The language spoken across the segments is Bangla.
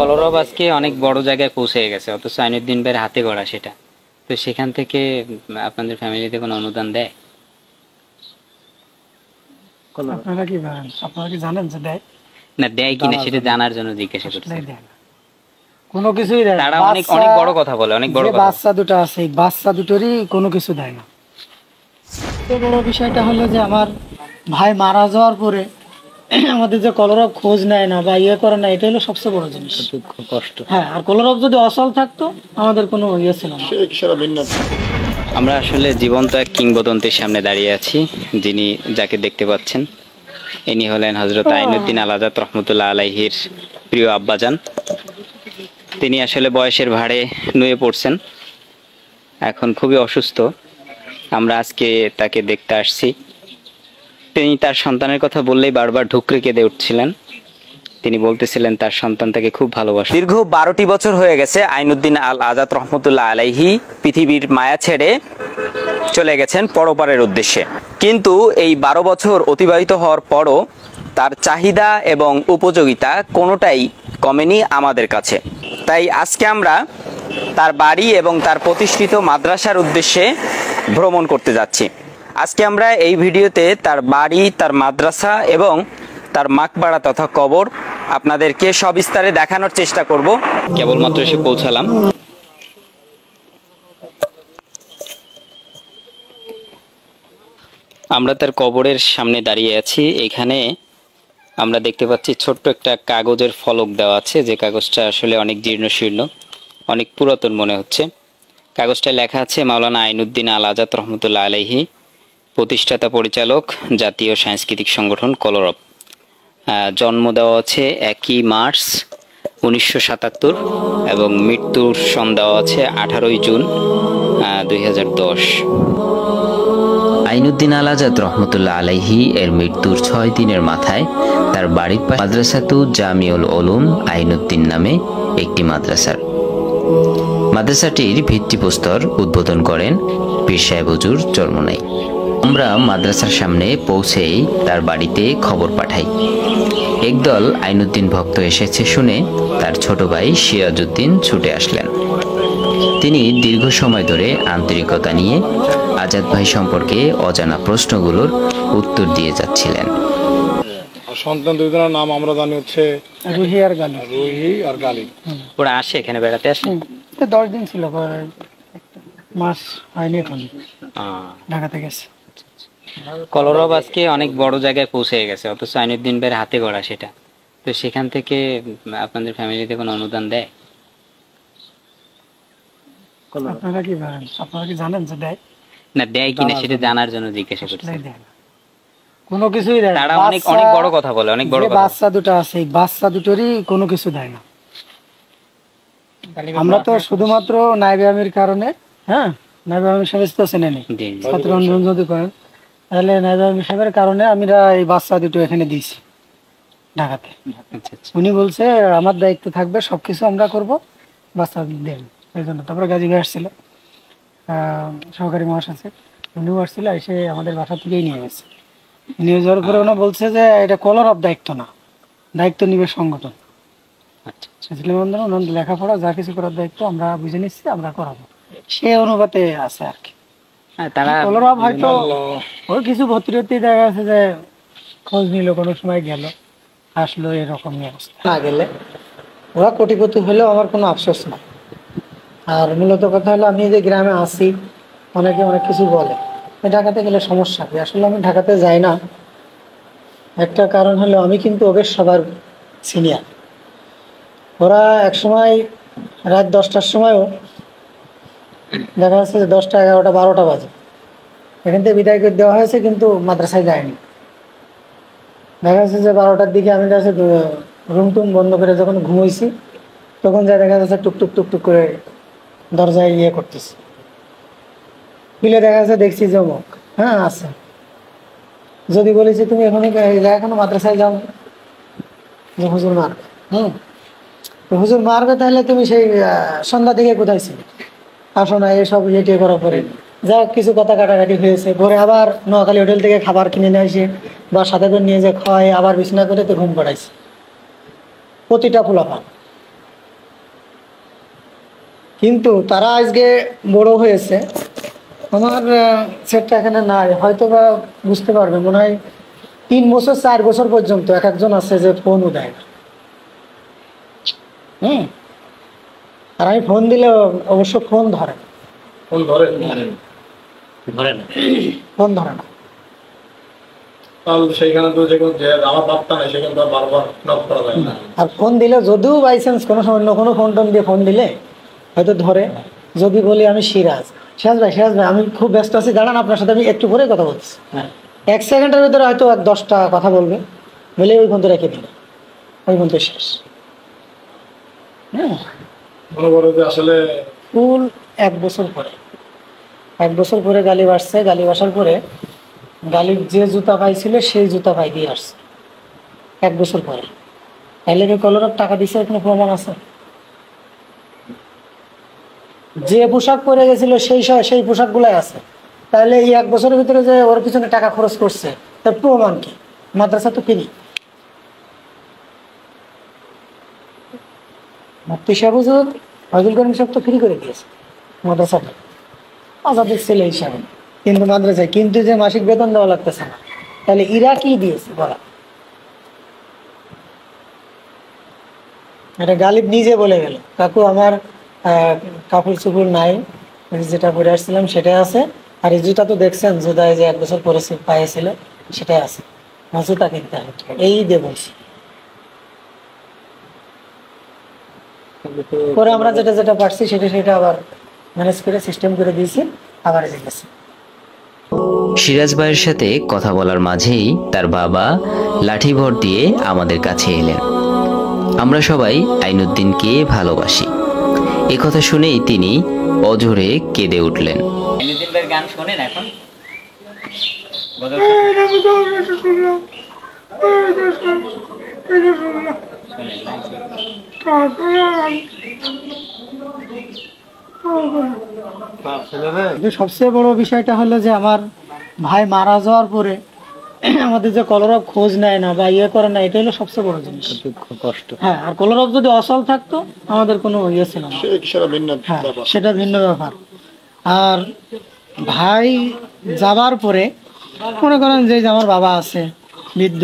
কলরব আজকে অনেক বড় জায়গায় পৌঁছে গেছে, অথচ আইনুদ্দিন ভাইয়ের হাতে গড়া সেটা। তো সেখান থেকে আপনাদের ফ্যামিলিতে কোনো অনুদান দেয়? আপনারা কি ভাবেন? আপনারা কি জানেন যে দেয় না, দেয় কিনা সেটা জানার জন্য জিজ্ঞাসা করছি। কোনো কিছুই দেয় না। তারা অনেক অনেক বড় কথা বলে, অনেক বড় কথা। বাচ্চা দুটো আছে, এই বাচ্চা দুটোরই কোনো কিছু দেয় না। তো বড় বিষয়টা হলো যে আমার ভাই মারা যাওয়ার পরে আমাদের যে কলরব খোঁজ নেয় না বা ইয়ে করে না, এটা হলো সবচেয়ে বড় জিনিস, দুঃখ কষ্ট। হ্যাঁ, আর কলরব যদি অচল থাকতো আমাদের কোনো ইয়ে ছিল না। আমরা আসলে জীবন্ত এক কিংবদন্তির সামনে দাঁড়িয়ে আছি, যিনি যাকে দেখতে পাচ্ছেন ইনি হলেন হযরত আইনুদ্দিন আল আজাদ রহমতুল্লাহ আলাইহির প্রিয় আব্বাজান। তিনি আসলে বয়সের ভারে নুয়ে পড়ছেন, এখন খুবই অসুস্থ। আমরা আজকে তাকে দেখতে আসছি। তিনি তার সন্তানের কথা বললেই বারবার ঢুকরে কেঁদে উঠছিলেন। তিনি বলতেছিলেন তার সন্তান তাকে খুব ভালোবাসে। দীর্ঘ 12টি বছর হয়ে গেছে আইনুদ্দিন আল আজাদ রহমতুল্লাহ আলাইহি পৃথিবীর মায়া ছেড়ে চলে গেছেন পরপারের উদ্দেশ্যে, কিন্তু এই 12 বছর অতিবাহিত হওয়ার পরও তার চাহিদা এবং উপযোগিতা কোনোটাই কমেনি আমাদের কাছে। তাই আজকে আমরা তার বাড়ি এবং তার প্রতিষ্ঠিত মাদ্রাসার উদ্দেশ্যে ভ্রমণ করতে যাচ্ছি। আজকে আমরা এই ভিডিওতে তার বাড়ি, তার মাদ্রাসা এবং তার মাকবারা তথা কবর আপনাদেরকে সবিস্তারে দেখানোর চেষ্টা করব। কেবলমাত্র এসে পৌঁছালাম। আমরা তার কবরের সামনে দাঁড়িয়ে আছি। এখানে আমরা দেখতে পাচ্ছি ছোট্ট একটা কাগজের ফলক দেওয়া আছে, যে কাগজটা আসলে অনেক জীর্ণ শীর্ণ, অনেক পুরাতন মনে হচ্ছে। কাগজটায় লেখা আছে মাওলানা আইনুদ্দিন আল আজাদ রহমতুল্লাহ আলাইহি, প্রতিষ্ঠাতা পরিচালক, জাতীয় সাংস্কৃতিক সংগঠন কলরব। জন্ম দেওয়া আছে 1 মার্চ 1977 এবং মৃত্যুর সন দেওয়া আছে 18 জুন 2010। আইনুদ্দিন আল আজাদ রহমতুল্লাহ আলাইহি এর মৃত্যুর 6 দিনের মাথায় তার বাড়ির পাশে মাদ্রাসাতু জামিউল উলুম আইনুদ্দিন নামে একটি মাদ্রাসাটির ভিত্তিপ্রস্তর উদ্বোধন করেন পীর সাহেব হুজুর চরমনাই। আমরা মাদ্রাসার সামনে পৌঁছেই তার বাড়িতে খবর পাঠাই। একদল আইনুদ্দিন ভক্ত এসেছে শুনে তার ছোট ভাই সিরাজউদ্দিন ছুটে আসলেন। তিনি দীর্ঘ সময় ধরে আন্তরিকতা নিয়ে আজাদ ভাই সম্পর্কে অজানা প্রশ্নগুলোর উত্তর দিয়ে যাচ্ছিলেন। সন্তান দুজনের নাম আমরা জানি হচ্ছে রুহি আর গালি। রুহি আর গালি। ওরা আসে এখানে বেড়াতে আসে? 10 দিন ছিল, মাস হয়নি, এখন ঢাকাতে গেছে। কলরব আজকে অনেক বড় জায়গায় পৌঁছে গেছে, অথচ আইনুদ্দিন ভাইয়ের হাতে গড়া সেটা। তো সেখান থেকে আপনাদের ফ্যামিলিতে কোনো অনুদান দেয়? আপনারা কি ভাবেন? আপনারা কি জানেন যে দেয়? না, দেয় কিনা সেটা জানার জন্য জিজ্ঞাসা করছি। কোনো কিছুই দেয় না। তারা অনেক অনেক বড় কথা বলে, অনেক বড় কথা। বাচ্চা দুটো আছে, এই বাচ্চা দুটোরই কোনো কিছু দেয় না। আমরা তো শুধুমাত্র নায়েবে আমির কারণে, হ্যাঁ, নায়েবে আমির সাহেব তো চেনেনি, ছাত্র আন্দোলন যদি করেন তাহলে নায়েবে আমির সাহেবের কারণে আমরা এই বাচ্চা দুটো এখানে দিয়েছি ঢাকাতে। উনি বলছে আমার দায়িত্ব থাকবে, সবকিছু আমরা করব, বাচ্চা দেন এই জন্য। তারপরে গাজী ভাই আসছিল, সহকারী মহাসচিব, উনিও আসছিল, এসে আমাদের বাসা থেকেই নিয়ে গেছে। নিয়ে যাওয়ার পরে ওনা বলছে যে এটা কলরব দায়িত্ব না, দায়িত্ব নিবে সংগঠন। লেখাপড়া যা কিছু করার দায়িত্ব আমরা বুঝে নিচ্ছি, আমরা করাবো, সে অনুপাতে আছে আর কি। কলরব হয়তো ওই কিছু ভর্তি দেখা গেছে যে খোঁজ নিল, কোনো সময় গেল আসলো, এরকমই অবস্থা। না গেলে ওরা কোটিপতি হলেও আমার কোনো আফসোস নাই। আর মূলত কথা হলো, আমি যে গ্রামে আছি, অনেকে অনেক কিছু বলে ঢাকাতে গেলে সমস্যা কি। আসলে আমি ঢাকাতে যাই না, একটা কারণ হলো আমি কিন্তু ওদের সবার সিনিয়র। ওরা এক সময় রাত 10টার সময়ও দেখা যাচ্ছে যে 10টা, 11টা, 12টা বাজে এখান থেকে বিদায় করে দেওয়া হয়েছে, কিন্তু মাদ্রাসায় যায়নি। দেখা যাচ্ছে যে 12টার দিকে আমি কাছে রুম টুম বন্ধ করে যখন ঘুমোইছি, তখন যা দেখা যাচ্ছে টুকটুক টুকটুক করে দরজায় ইয়ে করতেছি, বিলে দেখা যাচ্ছে দেখছি যে অমুক, হ্যাঁ আছে। যদি বলেছি তুমি এখনো মাদ্রাসায় যাও, যে হুজুর মারবে, হুজুর মারবে, তাহলে তুমি সেই সন্ধ্যা থেকে কোথায় ছিল, আসো না, এসব ইয়ে করার পরে যা কিছু কথা কাটাকাটি হয়েছে। পরে আবার নোয়াখালী হোটেল থেকে খাবার কিনে নিয়ে এসে বা সাথে করে নিয়ে যে খাওয়াই, আবার বিছানা করে তো ঘুম পাড়াইছে প্রতিটা পোলাপান। কিন্তু তারা আজকে বড় হয়েছে, আমার সেটটা এখানে নাই, হয়তো বা বুঝতে পারবে, মনে হয় 3 বছর 4 বছর পর্যন্ত এক একজন আছে যে ফোনও দেয় না। আর আমি ফোন দিলে অবশ্য ফোন ধরে না। ফোন ধরে ফোন ধরে না। তাহলে সেইখানে তো যে আমার বার্তা নেই, সেখানে তো বারবার নক করা যায় না। আর ফোন দিলে যদিও বাই চান্স কোনো সময় অন্য কোনো ফোন টোন দিয়ে ফোন দিলে হয়তো ধরে। যদি বলি আমি সিরাজ ভাই আমি খুব ব্যস্ত আছি, দাঁড়ান আপনার সাথে আমি একটু পরে কথা বলছি, 1 সেকেন্ডের ভিতরে হয়তো 10টা কথা বলবে, বলে ওই ফোনটা রেখে দিল, ওই ফোন তো শেষ। মনে করো যে আসলে ফুল 1 বছর পরে গালি বাসছে, গালি বাসার পরে গালির যে জুতা পাইছিল সেই জুতা পাই দিয়ে আসছে 1 বছর পরে। তাহলে কলরব টাকা দিছে কোনো প্রমাণ আছে? যে পোশাক পরে গেছিল সেই পোশাক গুলাই আছে, তাহলে এই 1 বছরের ভিতরে যে ওর পিছনে টাকা খরচ করছে তার প্রমাণ কি? মাদ্রাসা তো কিনি, মুফতি সাহেব ফজল করিম সাহেব তো ফ্রি করে দিয়েছে মাদ্রাসাটা আজাদের ছেলে হিসাবে, কিন্তু মাদ্রাসায় কিন্তু যে মাসিক বেতন দেওয়া লাগতেছে না, তাহলে ইরা কি দিয়েছে বলা? এটা গালিব নিজে বলে গেল, কাকু আমার কাপড় চোপড় নাই, যেটা পরে আসছিলাম সেটাই আছে, আর এই জুতা তো দেখছেন জুতায় যে 1 বছর পরে পাইছিল সেটাই আছে, জুতা কিনতে হবে এই দিয়ে বলছি। পরে আমরা যেটা পারছি সেটা আবার ম্যানেজ করে সিস্টেম করে দিয়েছি, আবার গেছে। সিরাজ ভাইয়ের সাথে কথা বলার মাঝেই তার বাবা লাঠি ভর দিয়ে আমাদের কাছে এলেন। আমরা সবাই আইনুদ্দিনকে ভালোবাসি, এ কথা শুনেই তিনি অঝরে কেঁদে উঠলেন। আইনুদ্দিন ভাইয়ের গান শোনেন এখন? সবচেয়ে বড় বিষয়টা হলো যে আমার ভাই মারা যাওয়ার পরে আমাদের যে কলরব খোঁজ নেয় না বা ইয়ে করে না, এটা হলো সবচেয়ে বড় জিনিস, কষ্ট। হ্যাঁ, আর কলরব যদি অচল থাকতো আমাদের কোনো ইয়ে ছিল না, হ্যাঁ সেটা ভিন্ন ব্যাপার। আর ভাই যাবার পরে মনে করেন যে আমার বাবা আছে বৃদ্ধ,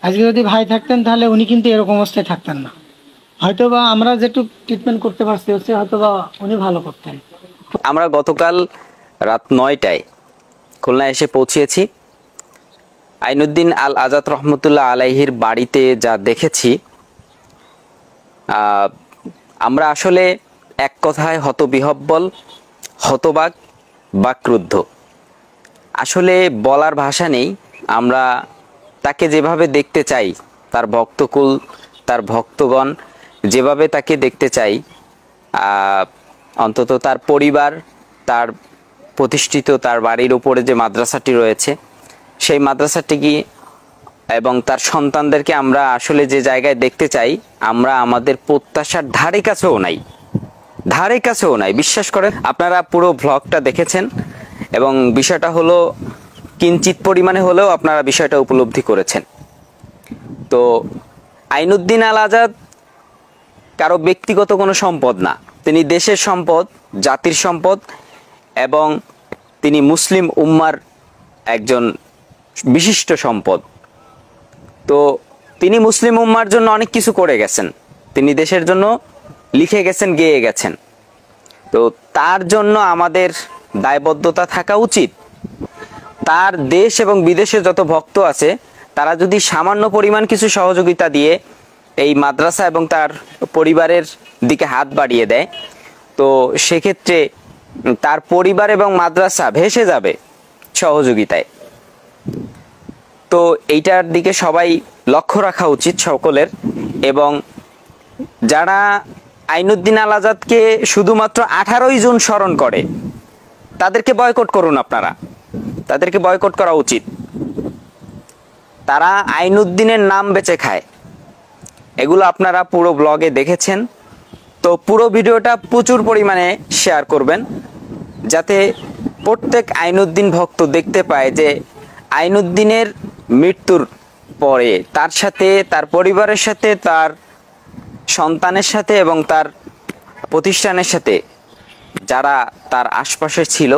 আজকে যদি ভাই থাকতেন তাহলে উনি কিন্তু এরকম অবস্থায় থাকতেন না, হয়তো বা আমরা যেটুকু ট্রিটমেন্ট করতে পারছি হচ্ছে হয়তো বা উনি ভালো করতেন। আমরা গতকাল রাত 9টায় খুলনা এসে পৌঁছেছি। আইনুদ্দিন আল আজাদ রহমতুল্লাহ আলাইহির বাড়িতে যা দেখেছি, আমরা আসলে এক কথায় হতবিহব্বল, হতবাক বা ক্রুদ্ধ। আসলে বলার ভাষা নেই। আমরা তাকে যেভাবে দেখতে চাই, তার ভক্তকুল, তার ভক্তগণ যেভাবে তাকে দেখতে চাই, অন্তত তার পরিবার, তার প্রতিষ্ঠিত তার বাড়ির উপরে যে মাদ্রাসাটি রয়েছে সেই মাদ্রাসাটি কি এবং তার সন্তানদেরকে আমরা আসলে যে জায়গায় দেখতে চাই, আমরা আমাদের প্রত্যাশার ধারে কাছেও নাই। বিশ্বাস করেন, আপনারা পুরো ভ্লগটা দেখেছেন এবং বিষয়টা হলো কিঞ্চিত পরিমাণে হলেও আপনারা বিষয়টা উপলব্ধি করেছেন। তো আইনুদ্দিন আল আজাদ কারো ব্যক্তিগত কোনো সম্পদ না, তিনি দেশের সম্পদ, জাতির সম্পদ এবং তিনি মুসলিম উম্মার একজন বিশিষ্ট সম্পদ। তো তিনি মুসলিম উম্মার জন্য অনেক কিছু করে গেছেন, তিনি দেশের জন্য লিখে গেছেন, গেয়ে গেছেন। তো তার জন্য আমাদের দায়বদ্ধতা থাকা উচিত। তার দেশ এবং বিদেশে যত ভক্ত আছে তারা যদি সামান্য পরিমাণ কিছু সহযোগিতা দিয়ে এই মাদ্রাসা এবং তার পরিবারের দিকে হাত বাড়িয়ে দেয়, তো সেক্ষেত্রে তার পরিবার এবং মাদ্রাসা ভেসে যাবে সহযোগিতায়। তো এইটার দিকে সবাই লক্ষ্য রাখা উচিত সকলের। এবং যারা আইনুদ্দিন আল আজাদকে শুধুমাত্র 18ই জুন স্মরণ করে তাদেরকে বয়কট করুন, আপনারা তাদেরকে বয়কট করা উচিত। তারা আইনুদ্দিনের নাম বেচে খায়, এগুলো আপনারা পুরো ব্লগে দেখেছেন। তো পুরো ভিডিওটা প্রচুর পরিমাণে শেয়ার করবেন, যাতে প্রত্যেক আইনুদ্দিন ভক্ত দেখতে পায় যে আইনুদ্দিনের মৃত্যুর পরে তার সাথে, তার পরিবারের সাথে, তার সন্তানের সাথে এবং তার প্রতিষ্ঠানের সাথে যারা তার আশপাশে ছিল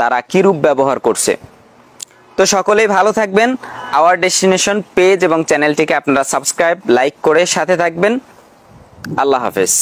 তারা কিরূপ ব্যবহার করছে। তো সকলেই ভালো থাকবেন। আওয়ার ডেস্টিনেশন পেজ এবং চ্যানেলটিকে আপনারা সাবস্ক্রাইব লাইক করে সাথে থাকবেন। আল্লাহ হাফেজ।